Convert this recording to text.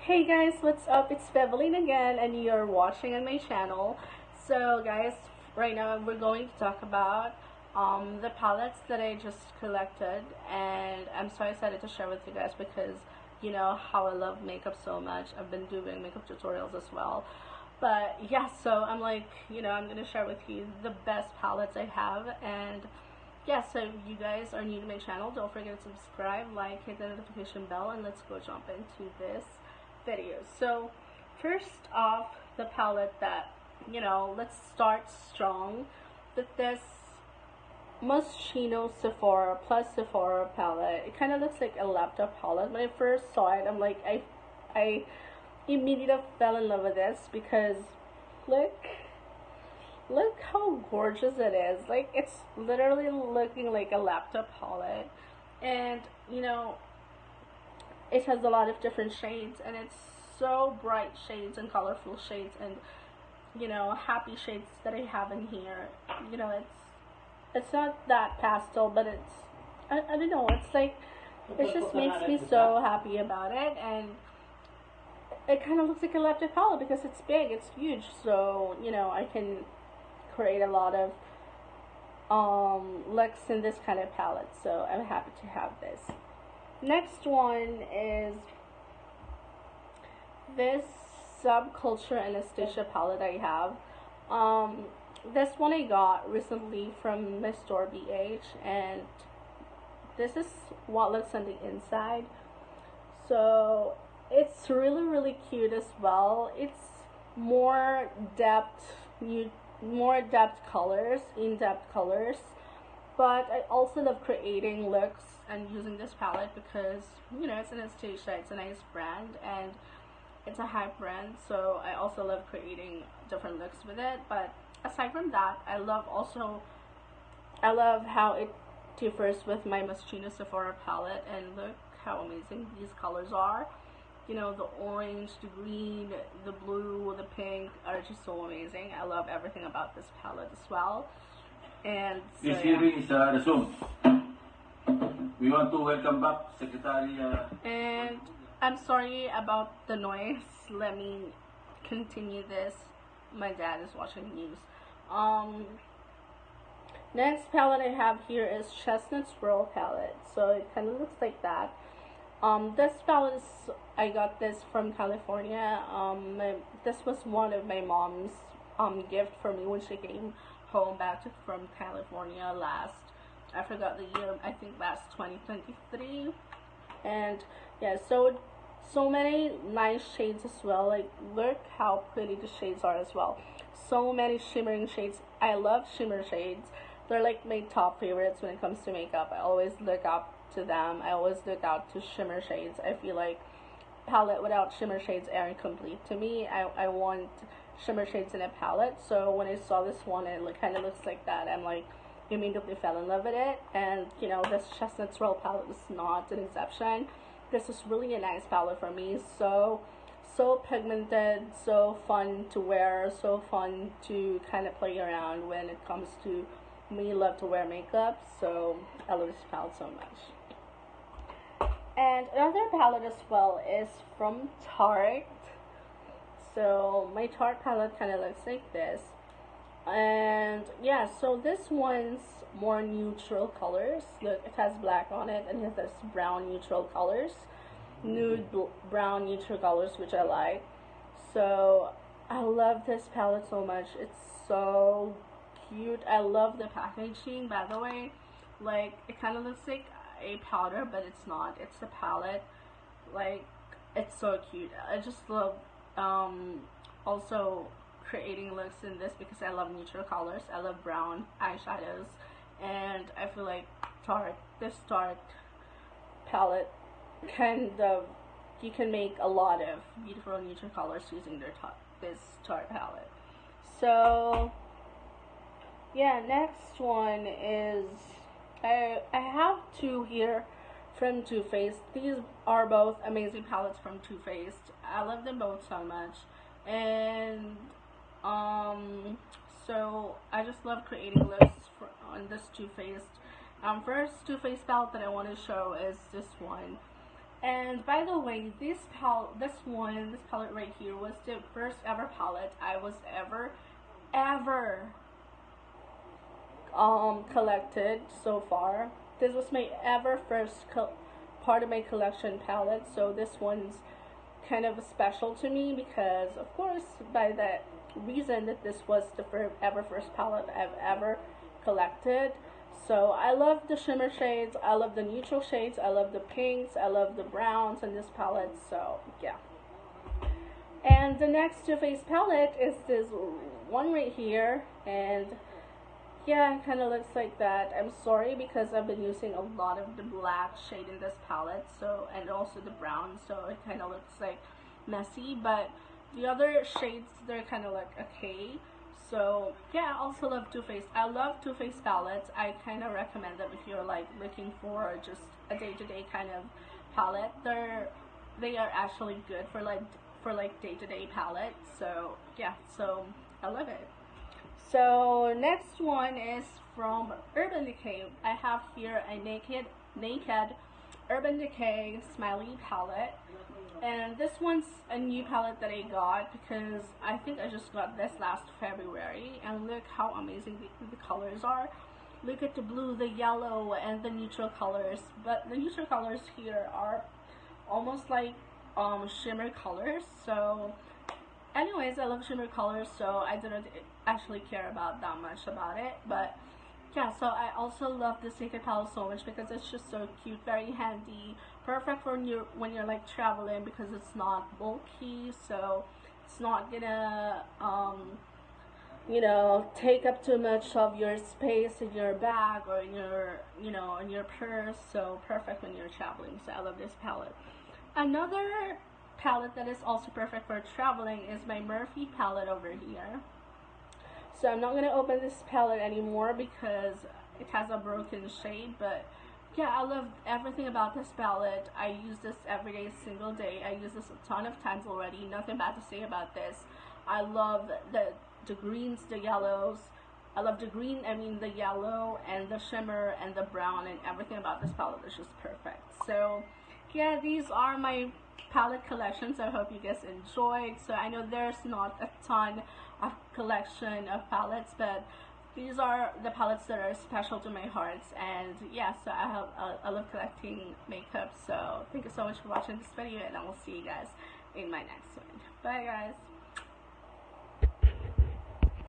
Hey guys, what's up? It's Beveline again, and you're watching on my channel. So guys, right now we're going to talk about the palettes that I just collected, and I'm so excited to share with you guys because you know how I love makeup so much. I've been doing makeup tutorials as well. But yeah, so I'm like, I'm gonna share with you the best palettes I have. And yeah, so if you guys are new to my channel, don't forget to subscribe, like, hit the notification bell, and let's go jump into this video. So first off, the palette that, let's start strong with this Moschino Sephora plus Sephora palette. It kind of looks like a laptop palette. When I first saw it, I'm like, I immediately fell in love with this because look how gorgeous it is. Like, it's literally looking like a laptop palette, and it has a lot of different shades, and it's so bright shades and colorful shades, and happy shades that I have in here. It's not that pastel, but I don't know, it's like, it just makes me so happy about it. And it kind of looks like a laptop palette because it's big, it's huge, so I can create a lot of looks in this kind of palette, so I'm happy to have this. Next one is this Subculture Anastasia palette I have. This one I got recently from my store BH, and this is what looks on the inside. So it's really cute as well. It's more depth, colors, in-depth colors. But I also love creating looks and using this palette because it's Anastasia, it's a nice brand, and it's a high brand, so I also love creating different looks with it. But aside from that, I love how it differs with my Moschino Sephora palette, and look how amazing these colors are. The orange, the green, the blue, the pink are just so amazing. I love everything about this palette as well. And so, this hearing is resumed. We want to welcome back Secretary. And I'm sorry about the noise. Let me continue this. My dad is watching news. Next palette I have here is Chestnut Swirl palette. So it kind of looks like that. This palette I got this from California. This was one of my mom's gift for me when she came home from California I forgot the year, I think that's 2023. And yeah, so many nice shades as well. Like, look how pretty the shades are as well. So many shimmering shades. I love shimmer shades. They're like my top favorites when it comes to makeup. I always look up to them. I always look out to shimmer shades. I feel like palette without shimmer shades aren't complete to me. I want shimmer shades in a palette. So when I saw this one and it kind of looks like that, I'm like, immediately fell in love with it. And this Chestnut Swirl palette is not an exception. This is really a nice palette for me. So pigmented, so fun to wear, so fun to kind of play around when it comes to me. Love to wear makeup, so I love this palette so much. And another palette as well is from Tarte. So my Tarte palette kind of looks like this. And yeah, so this one's more neutral colors. Look, it has black on it, and it has this brown neutral colors, nude brown neutral colors, which I like. So I love this palette so much. It's so cute. I love the packaging, by the way. Like, it kind of looks like a powder, but it's not. It's a palette. Like, it's so cute. I just love also creating looks in this because I love neutral colors. I love brown eyeshadows, and I feel like this Tarte palette you can make a lot of beautiful neutral colors using this Tarte palette. So yeah, next one is I have two here from Too Faced. These are both amazing palettes from Too Faced. I love them both so much, and so I just love creating looks on this Too Faced. First Too Faced palette that I want to show is this one, And by the way, this palette right here was the first ever palette I was ever collected so far. This was my ever first part of my collection palette, so this one's kind of special to me because, of course, by that reason that this was the first palette I've ever collected. So I love the shimmer shades, I love the neutral shades, I love the pinks, I love the browns in this palette, so yeah. And the next Too Faced palette is this one right here, and yeah, it kind of looks like that. I'm sorry because I've been using a lot of the black shade in this palette, so, and also the brown, so it kind of looks like messy, but the other shades, they're kind of like okay. So yeah, I also love Too Faced. I love Too Faced palettes. I kind of recommend them if you're like looking for just a day-to-day kind of palette. They are actually good for like day-to-day palettes. So yeah, so I love it. So next one is from Urban Decay. I have here a naked Urban Decay Smiley palette. And this one's a new palette that I got because I think I just got this last February, and look how amazing the colors are. Look at the blue, the yellow, and the neutral colors. But the neutral colors here are almost like shimmer colors. So anyways, I love shimmer colors, so I didn't actually care about that much about it. But yeah, so I also love this Naked palette so much because it's just so cute, very handy, perfect for when you're like traveling because it's not bulky, so it's not gonna you know, take up too much of your space in your bag or in your, you know, in your purse. So perfect when you're traveling. So I love this palette. Another palette that is also perfect for traveling is my Murphy palette over here. So I'm not going to open this palette anymore because it has a broken shade, but yeah, I love everything about this palette. I use this every day, single day. I use this a ton of times already. Nothing bad to say about this. I love the greens, the yellows. I love the green, the yellow, and the shimmer, and the brown, and everything about this palette is just perfect. So yeah, these are my palette collections. I hope you guys enjoyed. So I know there's not a ton of collection of palettes, but these are the palettes that are special to my heart. And yeah, so I love collecting makeup. So thank you so much for watching this video, and I will see you guys in my next one. Bye guys.